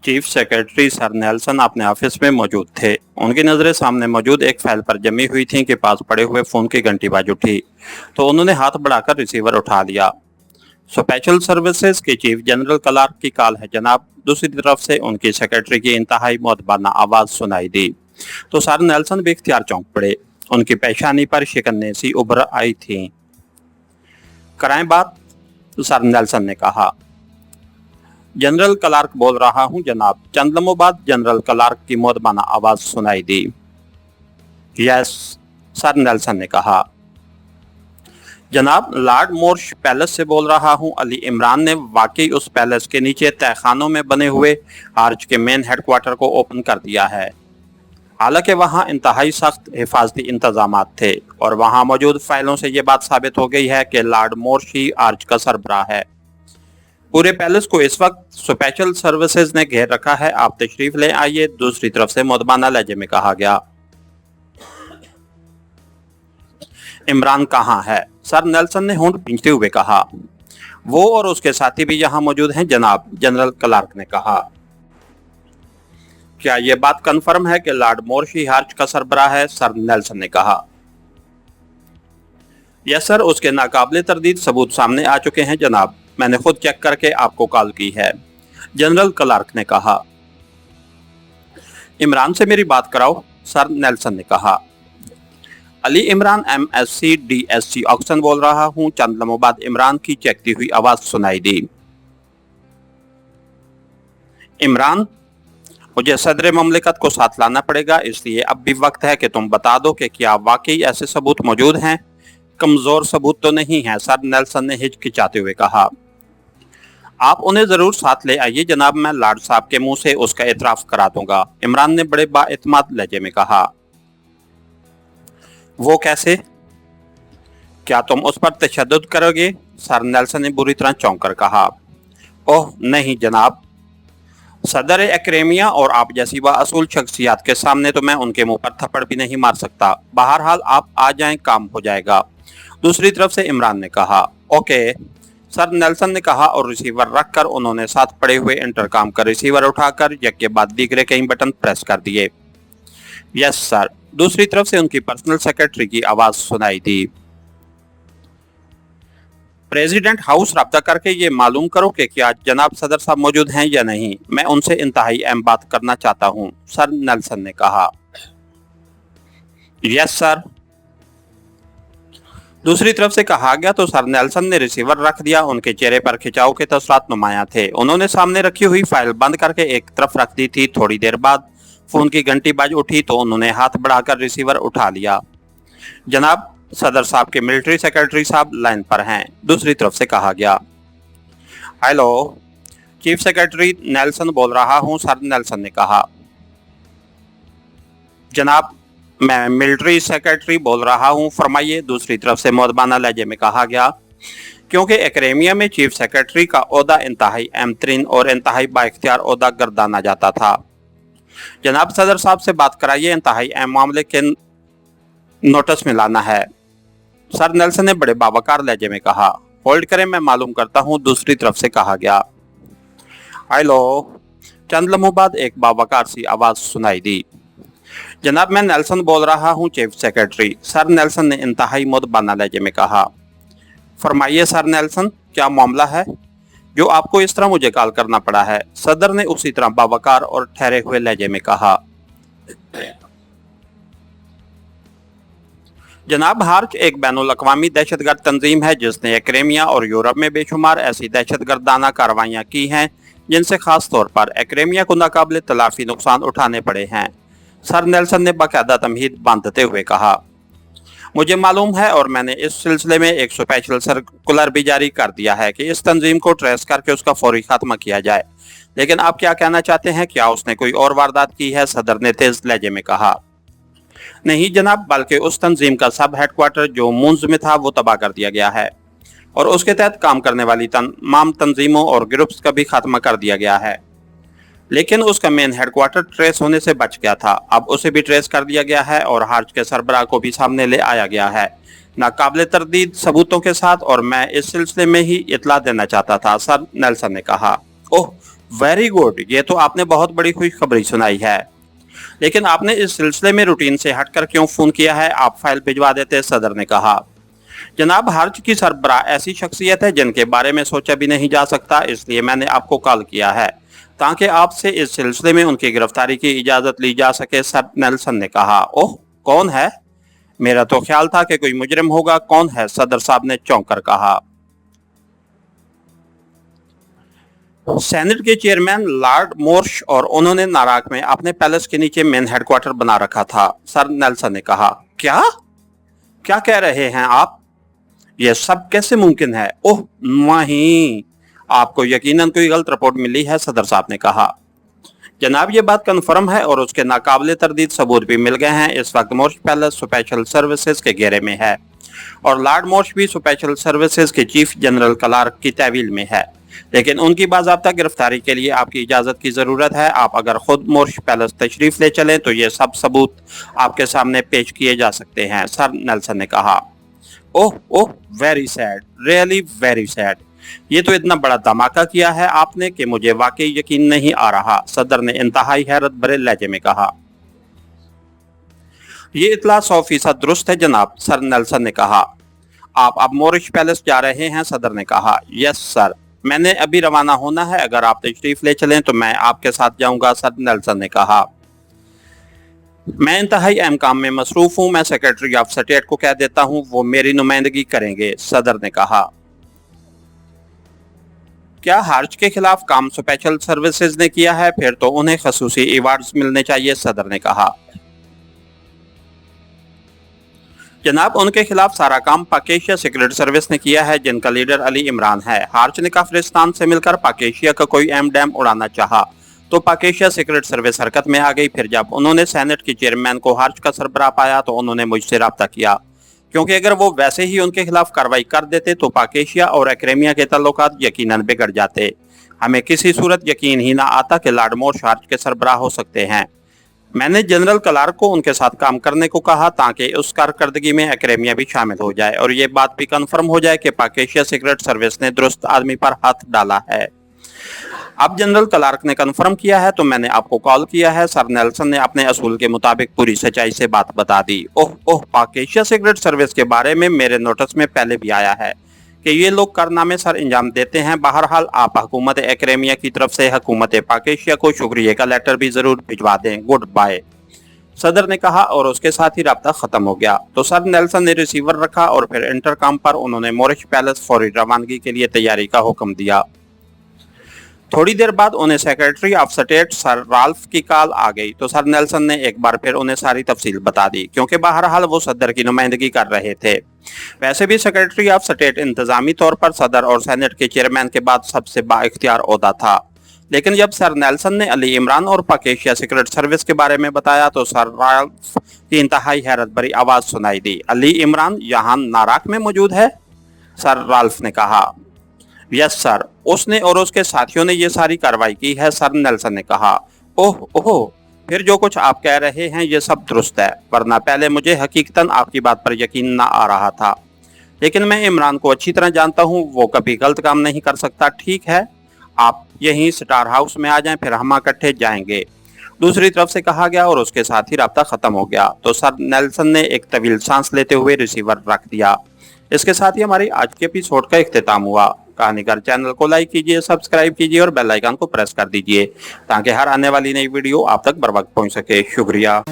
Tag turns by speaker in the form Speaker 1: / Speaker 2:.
Speaker 1: Chief secretary sir Nelson अपने office में मौजूद थे। उनकी नजरें सामने मौजूद एक फाइल पर जमी हुई थीं कि पास पड़े हुए फोन की घंटी बाज उठी तो उन्होंने हाथ बढ़ाकर रिसीवर उठा लिया। स्पेशल सर्विसेज के चीफ जनरल क्लार्क की कॉल है जनाब। दूसरी तरफ से उनकी सेक्रेटरी की इंतहाई मुअद्दबाना आवाज सुनाई दी तो सर नेल्सन भी इख्तियार चौंक पड़े। उनकी पेशानी पर शिकनें सी उभर आई थी। कराएं बात, सर नेल्सन ने कहा। जनरल क्लार्क बोल रहा हूं जनाब। चंद लम्हों बाद जनरल क्लार्क की मुअद्दबाना आवाज सुनाई दी। यस, सर नेल्सन ने कहा। जनाब, लॉर्ड मोर्श पैलेस से बोल रहा हूं। अली इमरान ने वाकई उस पैलेस के नीचे तहखानों में बने हुए आर्च के मेन हेडक्वार्टर को ओपन कर दिया है। हालांकि वहां इंतहाई सख्त हिफाजती इंतजामात थे और वहां मौजूद फाइलों से ये बात साबित हो गई है कि लॉर्ड मोर्श ही आर्च का सरबराह है। पूरे पैलेस को इस वक्त स्पेशल सर्विसेज ने घेर रखा है। आप तशरीफ ले आइए, दूसरी तरफ से मुअद्दबाना लहजे में कहा गया। इमरान कहाँ है? सर नेल्सन ने होंठ भींचते हुए कहा। वो और उसके साथी भी यहाँ मौजूद हैं जनाब, जनरल क्लार्क ने कहा। क्या ये बात कन्फर्म है कि लॉर्ड मोर्श ही आर्च का सरबराह है? सर नेल्सन ने कहा। यस सर, उसके नाकाबिले तरदीद सबूत सामने आ चुके हैं जनाब। मैंने खुद चेक करके आपको कॉल की है, जनरल क्लार्क ने कहा। इमरान से मेरी बात कराओ, सर नेल्सन ने कहा। Ali Imran MSc DSc Oxon बोल रहा हूं। चंद लम्हों बाद इमरान की चेखती हुई आवाज सुनाई दी। इमरान, मुझे सदर ममलिकत को साथ लाना पड़ेगा, इसलिए अब भी वक्त है कि तुम बता दो कि क्या वाकई ऐसे सबूत मौजूद हैं। कमजोर सबूत तो नहीं है, सर नेल्सन ने हिचकिचाते हुए कहा। आप उन्हें जरूर साथ ले आइए जनाब, मैं लॉर्ड साहब के मुंह से उसका एतराफ करा दूंगा, इमरान ने बड़े बाएतमाद लहजे में कहा। वो कैसे? क्या तुम उस पर तशद्दुद करोगे? सर नेल्सन ने बुरी तरह चौंक कर कहा। ओह नहीं जनाब, सदर एक्रेमिया और आप जैसी बाअसूल शख्सियत के सामने तो मैं उनके मुंह पर थप्पड़ भी नहीं मार सकता। बहरहाल आप आ जाएं, काम हो जाएगा, दूसरी तरफ से इमरान ने कहा। ओके, सर नेल्सन ने कहा और रिसीवर रखकर उन्होंने साथ पड़े हुए इंटरकॉम का रिसीवर उठाकर एक के बाद दीगरे कई बटन प्रेस कर दिए। यस सर, दूसरी तरफ से उनकी पर्सनल सेक्रेटरी की आवाज सुनाई दी। प्रेसिडेंट हाउस रब्ता करके ये मालूम करो कि क्या जनाब सदर साहब मौजूद हैं या नहीं। मैं उनसे इंतहाई अहम बात करना चाहता हूं, सर नेल्सन ने कहा। यस सर, दूसरी तरफ से कहा गया तो सर नेल्सन ने रिसीवर रख दिया। उनके चेहरे पर खिंचाव के तसरात नुमाया थे। उन्होंने सामने रखी हुई फाइल बंद करके एक तरफ रख दी थी। थोड़ी देर बाद फोन की घंटी बज उठी तो उन्होंने हाथ बढ़ाकर रिसीवर उठा लिया। जनाब, सदर साहब के मिलिट्री सेक्रेटरी साहब लाइन पर हैं, दूसरी तरफ से कहा गया। हेलो, चीफ सेक्रेटरी नेल्सन बोल रहा हूं, सर नेल्सन ने कहा। जनाब, मैं मिलिट्री सेक्रेटरी बोल रहा हूं, फरमाइए, दूसरी तरफ से मुअद्दबाना लहजे में कहा गया। क्योंकि एक्रेमिया में चीफ सेक्रेटरी का ओहदा इंतहाई अहम तरीन और इंतहाई बाइख्तियार ओहदा गर्दाना जाता था। जनाब सदर साहब से बात कराइए, इंतहाई अहम मामले के नोटिस में लाना है, सर नेल्सन ने बड़े बावकार लहजे में कहा। होल्ड करें, मैं मालूम करता हूं, दूसरी तरफ से कहा गया। हेलो, चंद लम्हों बाद एक बावकार सी आवाज सुनाई दी। जनाब, मैं नेल्सन बोल रहा हूं, चीफ सेक्रेटरी, सर नेल्सन ने इंतहाई मुअद्दबाना लहजे में कहा। फरमाइए सर नेल्सन, क्या मामला है जो आपको इस तरह मुझे कॉल करना पड़ा है? सदर ने उसी तरह बावकार और ठहरे हुए लहजे में कहा। जनाब, हार्च एक बैनुल-अक़वामी दहशतगर्द तंजीम है जिसने एक्रेमिया और यूरोप में बेशुमार ऐसी दहशतगर्दाना कार्रवाइयाँ की हैं जिनसे खास तौर पर एक्रेमिया को नाकाबिले तलाफी नुकसान उठाने पड़े हैं, सर नेल्सन ने बाकायदा तमहीद बांधते हुए कहा। मुझे मालूम है और मैंने इस सिलसिले में एक स्पेशल सर्कुलर भी जारी कर दिया है कि इस तंजीम को ट्रेस करके उसका फौरी खात्मा किया जाए। लेकिन आप क्या कहना चाहते हैं? क्या उसने कोई और वारदात की है? सदर ने तेज लहजे में कहा। नहीं जनाब, बल्कि उस तंजीम का सब हेडक्वार्टर जो मुंज में था वो तबाह कर दिया गया है और उसके तहत काम करने वाली तमाम तंजीमों और ग्रुप्स का भी खात्मा कर दिया गया है। लेकिन उसका मेन हेडक्वार्टर ट्रेस होने से बच गया था। अब उसे भी ट्रेस कर दिया गया है और हार्च के सरबराह को भी सामने ले आया गया है नाकाबिले तरदीद सबूतों के साथ, और मैं इस सिलसिले में ही इतला देना चाहता था, सर नेल्सन ने कहा। ओह वेरी गुड, ये तो आपने बहुत बड़ी खुशखबरी सुनाई है। लेकिन आपने इस सिलसिले में रूटीन से हटकर क्यों फोन किया है? आप फाइल भिजवा देते, सदर ने कहा। जनाब, हर्ज की सरबराह ऐसी शख्सियत है जिनके बारे में सोचा भी नहीं जा सकता, इसलिए मैंने आपको कॉल किया है ताकि आपसे इस सिलसिले में उनकी गिरफ्तारी की इजाजत ली जा सके, सर नेल्सन ने कहा। ओह, कौन है? मेरा तो ख्याल था कि कोई मुजरिम होगा। कौन है? सदर साहब ने चौंक कर कहा। सेनेट के चेयरमैन लॉर्ड मोर्श, और उन्होंने नाराक में अपने पैलेस के नीचे मेन हेडक्वार्टर बना रखा था, सर नेल्सन ने कहा। क्या क्या कह रहे हैं आप? यह सब कैसे मुमकिन है? ओह नहीं, आपको यकीनन कोई गलत रिपोर्ट मिली है, सदर साहब ने कहा। जनाब, ये बात कन्फर्म है और उसके नाकाबिले तरदीद सबूत भी मिल गए हैं। इस वक्त मोर्श पैलेस स्पेशल सर्विसेज के घेरे में है और लॉर्ड मोर्श भी स्पेशल सर्विसेज के चीफ जनरल क्लार्क की तहवील में है, लेकिन उनकी बाज़ाब्ता गिरफ्तारी के लिए आपकी इजाजत की जरूरत है। आप अगर खुद मोर्श पैलेस तशरीफ ले चलें तो ये सब सबूत आपके सामने पेश किए जा सकते हैं, सर नेल्सन ने कहा। Oh oh, very sad, really very sad. ये तो इतना बड़ा धमाका किया है आपने कि मुझे वाकई यकीन नहीं आ रहा, सदर ने इंतहाई हैरत भरे लहजे में कहा। ये इतला 100% दुरुस्त है जनाब, सर नेल्सन ने कहा। आप अब मोरिश पैलेस जा रहे हैं? सदर ने कहा। यस सर, मैंने अभी रवाना होना है। अगर आप तशरीफ ले चलें तो मैं आपके साथ जाऊंगा, सर नेल्सन ने कहा। मैं इंतहाई अहम काम में मसरूफ हूं। मैं सेक्रेटरी ऑफ स्टेट को कह देता हूं, वो मेरी नुमाइंदगी करेंगे, सदर ने कहा। क्या हर्ज के खिलाफ काम स्पेशल सर्विसेज ने किया है? फिर तो उन्हें खसूसी अवार्ड्स मिलने चाहिए, सदर ने कहा। जनाब, उनके खिलाफ सारा काम पाकेशिया सीक्रेट सर्विस ने किया है, जिनका लीडर अली इमरान है। हर्ज ने काफिरिस्तान से मिलकर पाकेशिया का कोई एम डैम उड़ाना चाहा तो पाकेशिया सीक्रेट सर्विस हरकत में आ गई। फिर जब उन्होंने सेनेट के चेयरमैन को हर्ज का सरबराह पाया तो उन्होंने मुझसे राब्ता किया, क्योंकि अगर वो वैसे ही उनके खिलाफ कार्रवाई कर देते तो पाकेशिया और एक्रेमिया के ताल्लुकात यकीनन बिगड़ जाते। हमें किसी सूरत यकीन ही ना आता कि लॉर्ड मोर्श हर्ज के सरबराह हो सकते हैं। मैंने जनरल क्लार्क को उनके साथ काम करने को कहा ताकि उस कारकर्दगी में एक्रेमिया भी शामिल हो जाए और ये बात भी कंफर्म हो जाए कि पाकेशिया सीक्रेट सर्विस ने दुरुस्त आदमी पर हाथ डाला है। अब जनरल क्लार्क ने कंफर्म किया है तो मैंने आपको कॉल किया है, सर नेल्सन ने अपने असूल के मुताबिक पूरी सच्चाई से बात बता दी। ओह ओह, पाकेशिया सीक्रेट सर्विस के बारे में मेरे नोटिस में पहले भी आया है कि ये लोग कारनामे सर अंजाम देते हैं। बहरहाल आप हुकूमत एक्रेमिया की तरफ से हुकूमत पाकेशिया को शुक्रिया का लेटर भी जरूर भिजवा दें। गुड बाय, सदर ने कहा और उसके साथ ही राब्ता खत्म हो गया। तो सर नेल्सन ने रिसीवर रखा और फिर इंटरकॉम पर उन्होंने मोरिश पैलेस फौरी रवानगी के लिए तैयारी का हुक्म दिया। थोड़ी देर बाद उन्हें secretary of state sir Ralph की कॉल आ गई तो सर नेल्सन ने एक बार फिर उन्हें सारी तफसील बता दी, क्योंकि बहरहाल वो सदर की नुमाइंदगी कर रहे थे। वैसे भी सेक्रेटरी ऑफ स्टेट इंतजामी तौर पर सदर और सेनेट के चेयरमैन के बाद सबसे बाइख्तियार ओहदा था, लेकिन जब सर नेल्सन ने अली इमरान और पाकेशिया सीक्रेट सर्विस के बारे में बताया तो सर राल्फ की इंतहाई हैरत भरी आवाज सुनाई दी। अली इमरान यहाँ नाराक में मौजूद है? सर राल्फ ने कहा। यस सर, उसने और उसके साथियों ने ये सारी कार्रवाई की है, सर नेल्सन ने कहा। ओह ओह, फिर जो कुछ आप कह रहे हैं ये सब दुरुस्त है, वरना पहले मुझे हकीकतन आपकी बात पर यकीन ना आ रहा था। लेकिन मैं इमरान को अच्छी तरह जानता हूँ, वो कभी गलत काम नहीं कर सकता। ठीक है, आप यहीं स्टार हाउस में आ जाएं, फिर हम इकट्ठे जाएंगे, दूसरी तरफ से कहा गया और उसके साथ ही राब्ता खत्म हो गया। तो सर नेल्सन ने एक तवील सांस लेते हुए रिसीवर रख दिया। इसके साथ ही हमारी आज के एपिसोड का इख्तिताम हुआ। कहानीकार चैनल को लाइक कीजिए, सब्सक्राइब कीजिए और बेल आइकन को प्रेस कर दीजिए ताकि हर आने वाली नई वीडियो आप तक बर वक्त पहुंच सके। शुक्रिया।